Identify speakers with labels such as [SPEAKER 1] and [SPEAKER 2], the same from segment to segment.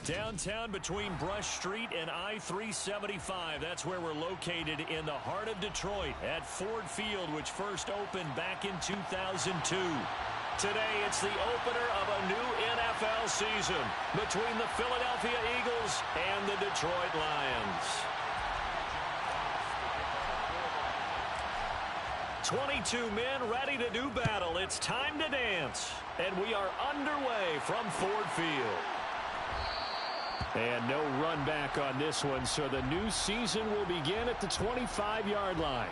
[SPEAKER 1] Downtown between Brush Street and I-375. That's where we're located in the heart of Detroit at Ford Field, which first opened back in 2002. Today, it's the opener of a new NFL season between the Philadelphia Eagles and the Detroit Lions. 22 men ready to do battle. It's time to dance. And we are underway from Ford Field. And no run back on this one, so the new season will begin at the 25-yard line.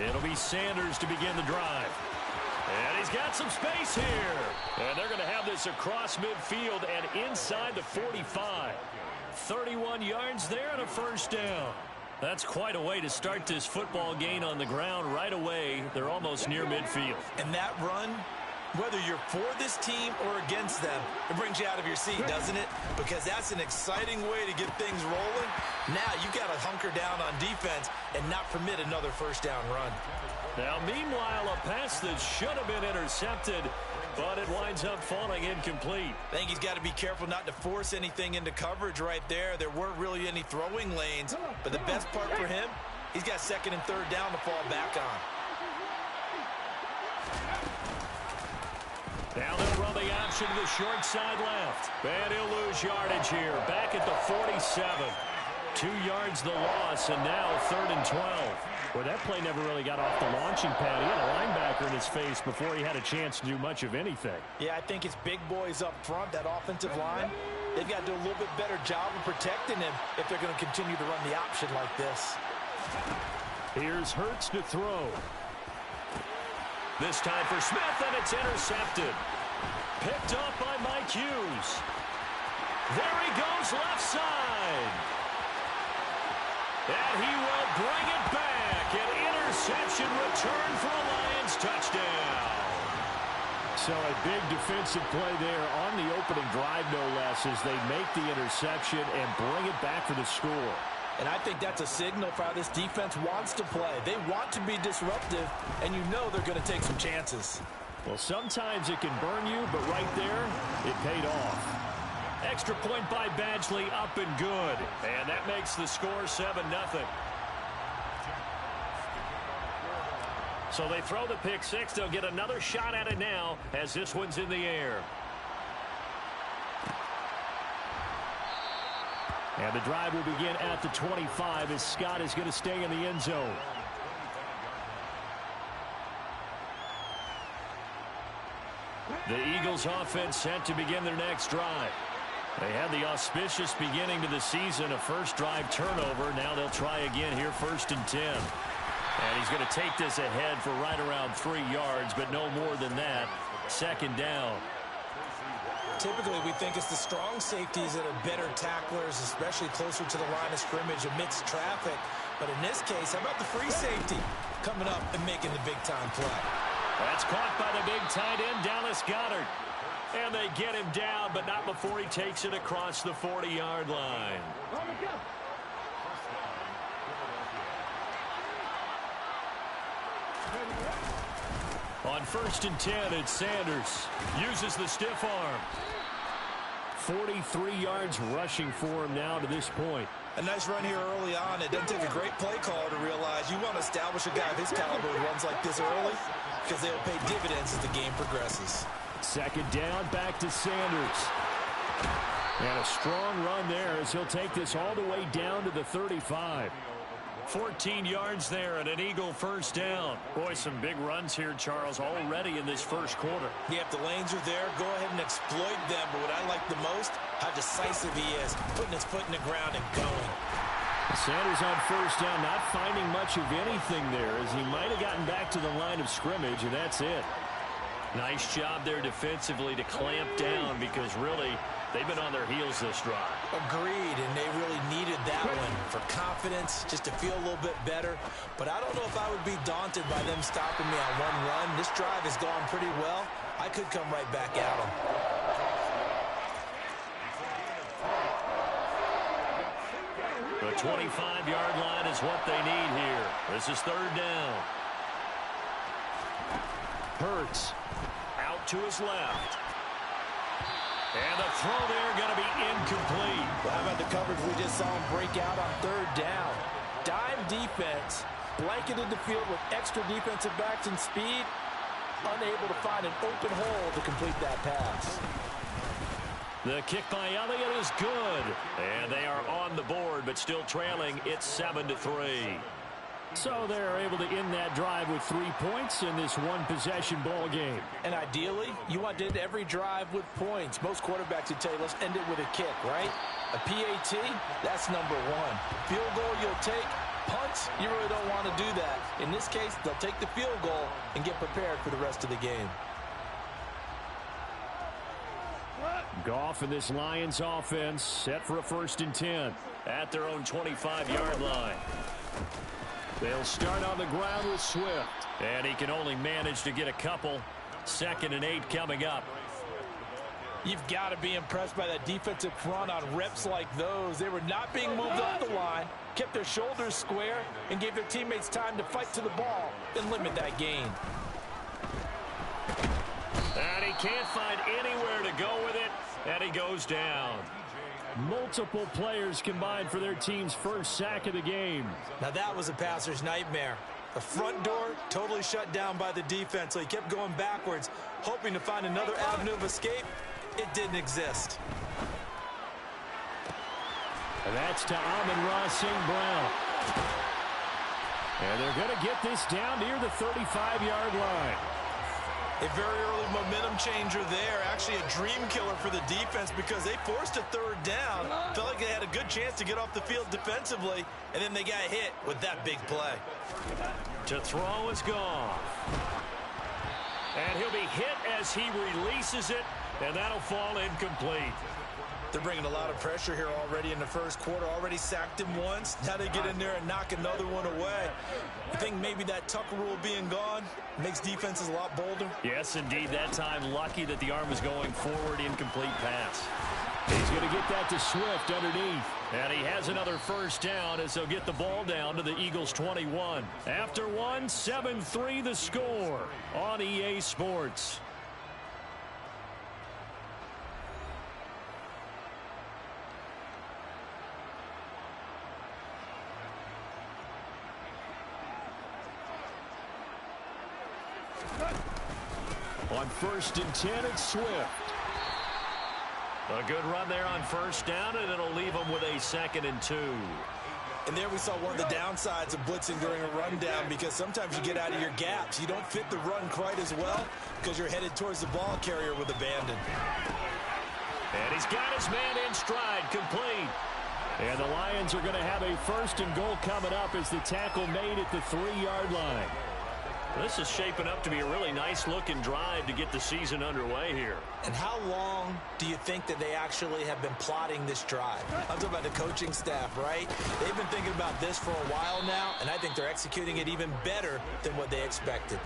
[SPEAKER 1] It'll be Sanders to begin the drive. And he's got some space here. And they're going to have this across midfield and inside the 45. 31 yards there and a first down. That's quite a way to start this football game on the ground right away. They're almost near midfield.
[SPEAKER 2] And that run, whether you're for this team or against them, it brings you out of your seat, doesn't it? Because that's an exciting way to get things rolling. Now you've got to hunker down on defense and not permit another first down run.
[SPEAKER 1] Now, meanwhile, a pass that should have been intercepted, but it winds up falling incomplete.
[SPEAKER 2] I think he's got to be careful not to force anything into coverage right there. There weren't really any throwing lanes, but the best part for him, he's got second and third down to fall back on.
[SPEAKER 1] Now they'll run the option to the short side left. And he'll lose yardage here, back at the 47. 2 yards the loss, and now 3rd and 12. Well, that play never really got off the launching pad. He had a linebacker in his face before he had a chance to do much of anything.
[SPEAKER 2] Yeah, I think it's big boys up front, that offensive line. They've got to do a little bit better job of protecting him if they're going to continue to run the option like this.
[SPEAKER 1] Here's Hurts to throw. This time for Smith, and it's intercepted. Picked up by Mike Hughes. There he goes left side. And he will bring it back. An interception return for a Lions touchdown. So a big defensive play there on the opening drive, no less, as they make the interception and bring it back for the score.
[SPEAKER 2] And I think that's a signal for how this defense wants to play. They want to be disruptive, and you know they're going to take some chances.
[SPEAKER 1] Well, sometimes it can burn you, but right there, it paid off. Extra point by Badgley, up and good. And that makes the score 7-0. So they throw the pick six. They'll get another shot at it now as this one's in the air. And the drive will begin at the 25 as Scott is going to stay in the end zone. The Eagles offense set to begin their next drive. They had the auspicious beginning to the season, a first drive turnover. Now they'll try again here, 1st and 10. And he's going to take this ahead for right around 3 yards, but no more than that. 2nd down.
[SPEAKER 2] Typically, we think it's the strong safeties that are better tacklers, especially closer to the line of scrimmage amidst traffic. But in this case, how about the free safety coming up and making the big-time play?
[SPEAKER 1] That's caught by the big tight end, Dallas Goedert. And they get him down, but not before he takes it across the 40-yard line. On 1st and 10, it's Sanders. Uses the stiff arm. 43 yards rushing for him now to this point.
[SPEAKER 2] A nice run here early on. It doesn't take a great play caller to realize you want to establish a guy of his caliber who runs like this early because they'll pay dividends as the game progresses.
[SPEAKER 1] 2nd down, back to Sanders. And a strong run there as he'll take this all the way down to the 35. 14 yards there and an Eagle first down. Boy, some big runs here, Charles, already in this first quarter.
[SPEAKER 2] Yeah, if the lanes are there, go ahead and exploit them. But what I like the most, how decisive he is, putting his foot in the ground and going.
[SPEAKER 1] Sanders on 1st down, not finding much of anything there as he might have gotten back to the line of scrimmage, and that's it. Nice job there defensively to clamp down because really They've been on their heels this drive.
[SPEAKER 2] Agreed, and they really needed that one for confidence, just to feel a little bit better. But I don't know if I would be daunted by them stopping me on one run. This drive has gone pretty well. I could come right back at them.
[SPEAKER 1] The 25-yard line is what they need here. This is third down. Hurts out to his left. And the throw there going to be incomplete.
[SPEAKER 2] Well, how about the coverage we just saw him break out on third down? Dime defense, blanketed the field with extra defensive backs and speed, unable to find an open hole to complete that pass.
[SPEAKER 1] The kick by Elliott is good. And they are on the board, but still trailing. It's 7-3. So they're able to end that drive with 3 points in this one-possession ball game.
[SPEAKER 2] And ideally, you want to end every drive with points. Most quarterbacks would tell you, let's end it with a kick, right? A PAT, that's number one. Field goal you'll take. Punts, you really don't want to do that. In this case, they'll take the field goal and get prepared for the rest of the game.
[SPEAKER 1] Goff and this Lions offense set for a 1st and 10 at their own 25-yard line. They'll start on the ground with Swift. And he can only manage to get a couple. 2nd and 8 coming up.
[SPEAKER 2] You've got to be impressed by that defensive front on reps like those. They were not being moved off the line, kept their shoulders square, and gave their teammates time to fight to the ball and limit that gain.
[SPEAKER 1] And he can't find anywhere to go with it, and he goes down. Multiple players combined for their team's first sack of the game.
[SPEAKER 2] Now that was a passer's nightmare. The front door totally shut down by the defense, so he kept going backwards, hoping to find another avenue of escape. It didn't exist.
[SPEAKER 1] And that's to Amon-Ra St. Brown. And they're going to get this down near the 35-yard line.
[SPEAKER 2] A very early momentum changer there. Actually a dream killer for the defense because they forced a third down. Felt like they had a good chance to get off the field defensively, and then they got hit with that big play.
[SPEAKER 1] To throw is Goff. And he'll be hit as he releases it, and that'll fall incomplete.
[SPEAKER 2] They're bringing a lot of pressure here already in the first quarter. Already sacked him once. Now they get in there and knock another one away. I think maybe that Tucker rule being gone makes defenses a lot bolder.
[SPEAKER 1] Yes, indeed. That time lucky that the arm was going forward. Incomplete pass. He's going to get that to Swift underneath. And he has another first down as they'll get the ball down to the Eagles' 21. After one, 7-3 the score on EA Sports. On 1st and 10, it's Swift. A good run there on first down, and it'll leave them with a 2nd and 2.
[SPEAKER 2] And there we saw one of the downsides of blitzing during a rundown because sometimes you get out of your gaps. You don't fit the run quite as well because you're headed towards the ball carrier with abandon.
[SPEAKER 1] And he's got his man in stride, complete. And the Lions are going to have a 1st and goal coming up as the tackle made at the 3-yard line. This is shaping up to be a really nice-looking drive to get the season underway here.
[SPEAKER 2] And how long do you think that they actually have been plotting this drive? I'm talking about the coaching staff, right? They've been thinking about this for a while now, and I think they're executing it even better than what they expected.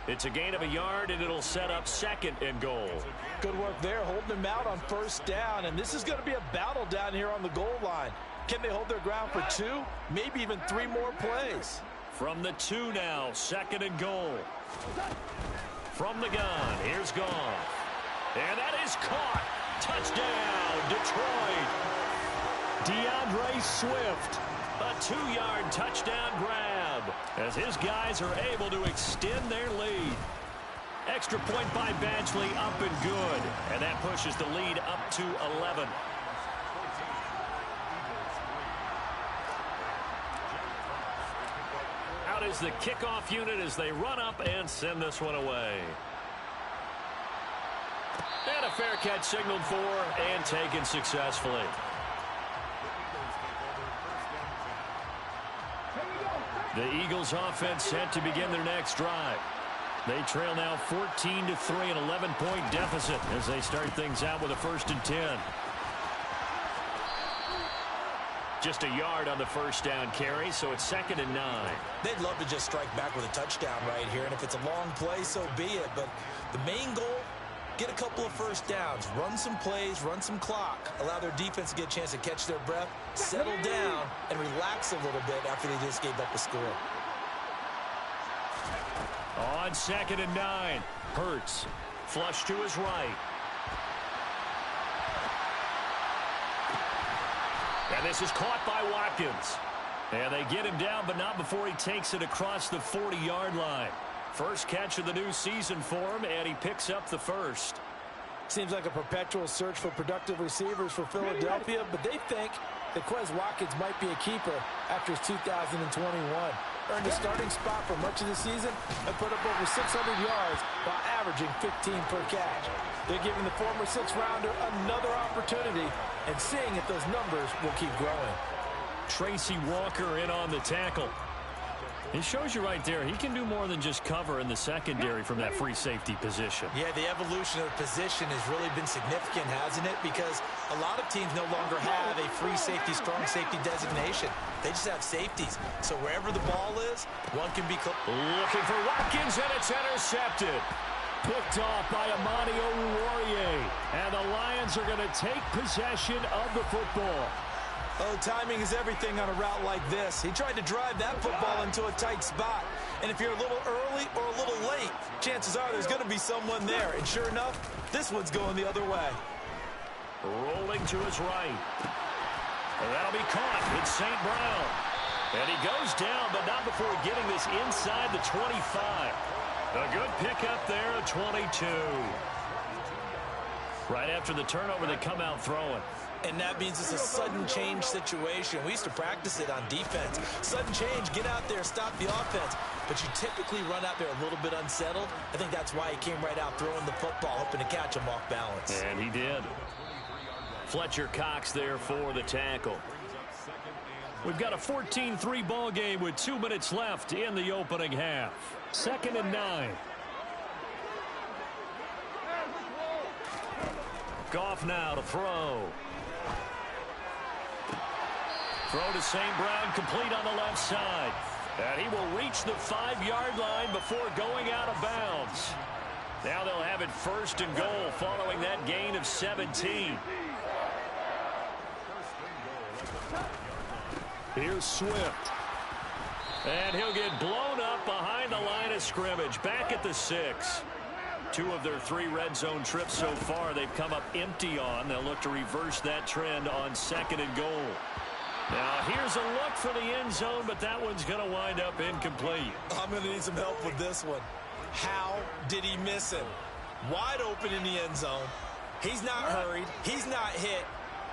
[SPEAKER 1] It's a gain of a yard, and it'll set up 2nd and goal.
[SPEAKER 2] Good work there, holding them out on first down, and this is going to be a battle down here on the goal line. Can they hold their ground for 2, maybe even 3 more plays?
[SPEAKER 1] From the 2 now, 2nd and goal. From the gun, here's Goff. And that is caught. Touchdown, Detroit. DeAndre Swift. A 2-yard touchdown grab as his guys are able to extend their lead. Extra point by Badgley, up and good. And that pushes the lead up to 11. Out is the kickoff unit as they run up and send this one away. And a fair catch signaled for and taken successfully. The Eagles offense set to begin their next drive. They trail now 14-3, an 11-point deficit as they start things out with a 1st and 10. just a yard on the first down carry, so it's 2nd and 9.
[SPEAKER 2] They'd love to just strike back with a touchdown right here, and if it's a long play, so be it. But the main goal, get a couple of first downs, run some plays, run some clock, allow their defense to get a chance to catch their breath, settle down, and relax a little bit after they just gave up a score.
[SPEAKER 1] On 2nd and 9, Hurts, flush to his right. And this is caught by Watkins. And they get him down, but not before he takes it across the 40-yard line. First catch of the new season for him, and he picks up the first.
[SPEAKER 3] Seems like a perpetual search for productive receivers for Philadelphia, but they think that Quez Watkins might be a keeper after his 2021. Earned a starting spot for much of the season and put up over 600 yards while averaging 15 per catch. They're giving the former sixth-rounder another opportunity and seeing if those numbers will keep growing.
[SPEAKER 1] Tracy Walker in on the tackle. He shows you right there, he can do more than just cover in the secondary from that free safety position.
[SPEAKER 2] Yeah, the evolution of the position has really been significant, hasn't it? Because a lot of teams no longer have a free safety, strong safety designation. They just have safeties. So wherever the ball is, one can be
[SPEAKER 1] looking for Watkins, and it's intercepted. Picked off by Amani Oruwariye. And the Lions are going to take possession of the football.
[SPEAKER 2] Oh, timing is everything on a route like this. He tried to drive that football into a tight spot. And if you're a little early or a little late, chances are there's going to be someone there. And sure enough, this one's going the other way.
[SPEAKER 1] Rolling to his right. And that'll be caught. It's St. Brown. And he goes down, but not before getting this inside the 25. A good pickup there at 22. Right after the turnover, they come out throwing.
[SPEAKER 2] And that means it's a sudden change situation. We used to practice it on defense. Sudden change, get out there, stop the offense. But you typically run out there a little bit unsettled. I think that's why he came right out throwing the football, hoping to catch him off balance.
[SPEAKER 1] And he did. Fletcher Cox there for the tackle. We've got a 14-3 ball game with 2 minutes left in the opening half. 2nd and 9. Goff now to throw. Throw to St. Brown, complete on the left side. And he will reach the 5-yard line before going out of bounds. Now they'll have it 1st and goal following that gain of 17. Here's Swift. And he'll get blown up behind the line of scrimmage. Back at the 6. 2 of their 3 red zone trips so far they've come up empty on. They'll look to reverse that trend on 2nd and goal. Now here's a look for the end zone, but that one's going to wind up incomplete.
[SPEAKER 2] I'm going to need some help with this one. How did he miss him? Wide open in the end zone. He's not hurried. He's not hit.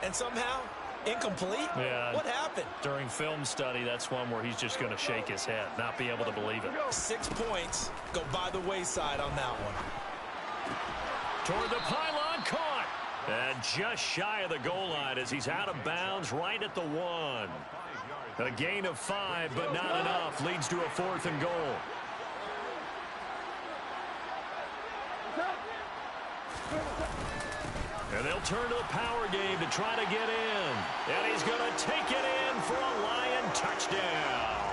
[SPEAKER 2] And somehow, incomplete?
[SPEAKER 1] Yeah.
[SPEAKER 2] What happened?
[SPEAKER 1] During film study, that's one where he's just going to shake his head, not be able to believe it.
[SPEAKER 2] 6 points go by the wayside on that one.
[SPEAKER 1] Toward the pylon, caught. And just shy of the goal line as he's out of bounds right at the 1. A gain of 5, but not enough. Leads to a 4th and goal. And they'll turn to the power game to try to get in. And he's going to take it in for a Lion touchdown.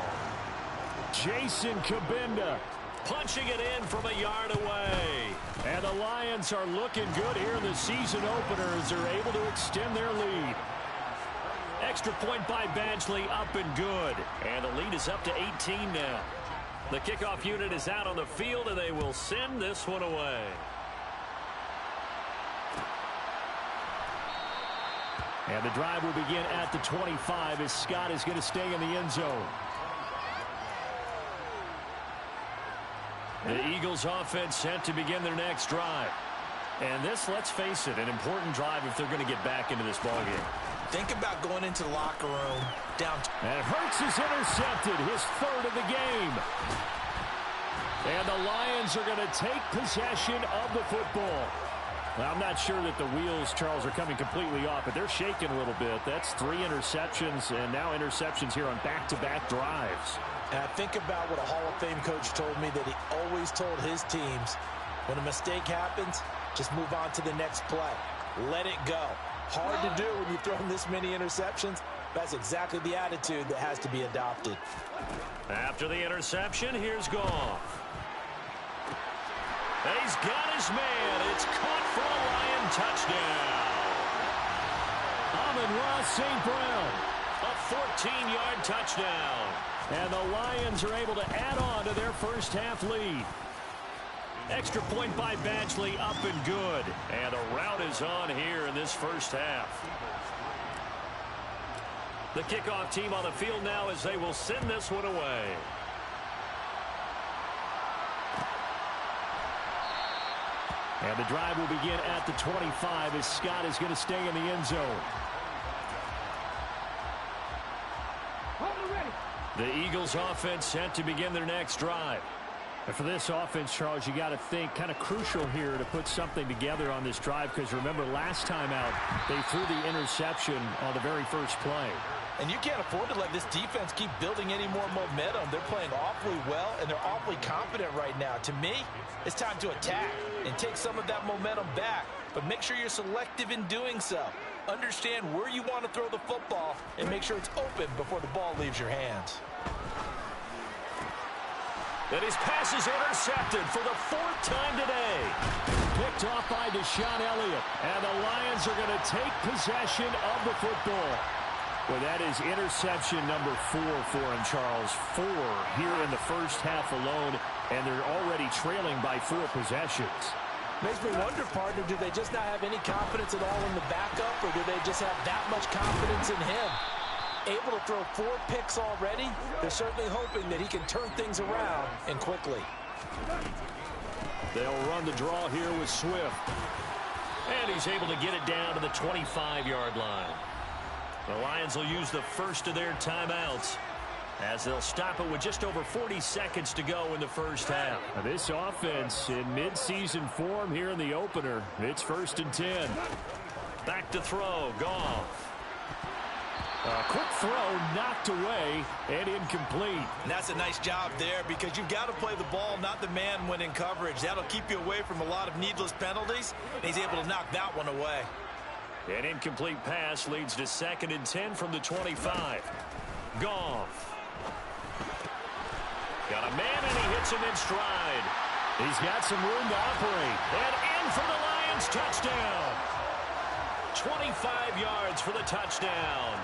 [SPEAKER 1] Jason Kabinda punching it in from a yard away. And the Lions are looking good here in the season opener as they're able to extend their lead. Extra point by Badgley, up and good. And the lead is up to 18 now. The kickoff unit is out on the field, and they will send this one away. And the drive will begin at the 25 as Scott is going to stay in the end zone. The Eagles offense set to begin their next drive. And this, let's face it, an important drive if they're going to get back into this ballgame.
[SPEAKER 2] Think about going into the locker room down.
[SPEAKER 1] And Hurts is intercepted, his 3rd of the game. And the Lions are going to take possession of the football. Well, I'm not sure that the wheels, Charles, are coming completely off, but they're shaking a little bit. That's 3 interceptions, and now interceptions here on back-to-back drives.
[SPEAKER 3] And I think about what a Hall of Fame coach told me, that he always told his teams, when a mistake happens, just move on to the next play. Let it go. Hard to do when you've thrown this many interceptions, That's exactly the attitude that has to be adopted.
[SPEAKER 1] After the interception, here's Goff. He's got his man. It's caught for a Lion touchdown. Amon-Ra St. Brown, a 14-yard touchdown. And the Lions are able to add on to their first half lead. Extra point by Badgley, up and good. And a rout is on here in this first half. The kickoff team on the field now as they will send this one away. And the drive will begin at the 25 as Scott is going to stay in the end zone. The Eagles offense set to begin their next drive. And for this offense, Charles, you got to think kind of crucial here to put something together on this drive, because remember last time out they threw the interception on the very first play.
[SPEAKER 3] And you can't afford to let this defense keep building any more momentum. They're playing awfully well, and they're awfully confident right now. To me, it's time to attack and take some of that momentum back. But make sure you're selective in doing so. Understand where you want to throw the football and make sure it's open before the ball leaves your hands.
[SPEAKER 1] And his pass is intercepted for the 4th time today. Picked off by Deshaun Elliott. And the Lions are going to take possession of the football. Well, that is interception number 4 for him, Charles. 4 here in the first half alone, and they're already trailing by 4 possessions.
[SPEAKER 3] Makes me wonder, partner, do they just not have any confidence at all in the backup, or do they just have that much confidence in him? Able to throw 4 picks already, they're certainly hoping that he can turn things around and quickly.
[SPEAKER 1] They'll run the draw here with Swift. And he's able to get it down to the 25-yard line. The Lions will use the first of their timeouts as they'll stop it with just over 40 seconds to go in the first half. Now this offense in mid-season form here in the opener. It's 1st and 10. Back to throw. Goff. A quick throw knocked away and incomplete.
[SPEAKER 2] And that's a nice job there, because you've got to play the ball, not the man when in coverage. That'll keep you away from a lot of needless penalties, and he's able to knock that one away.
[SPEAKER 1] An incomplete pass leads to 2nd and 10 from the 25. Goff. Got a man, and he hits him in stride. He's got some room to operate. And in for the Lions touchdown. 25 yards for the touchdown.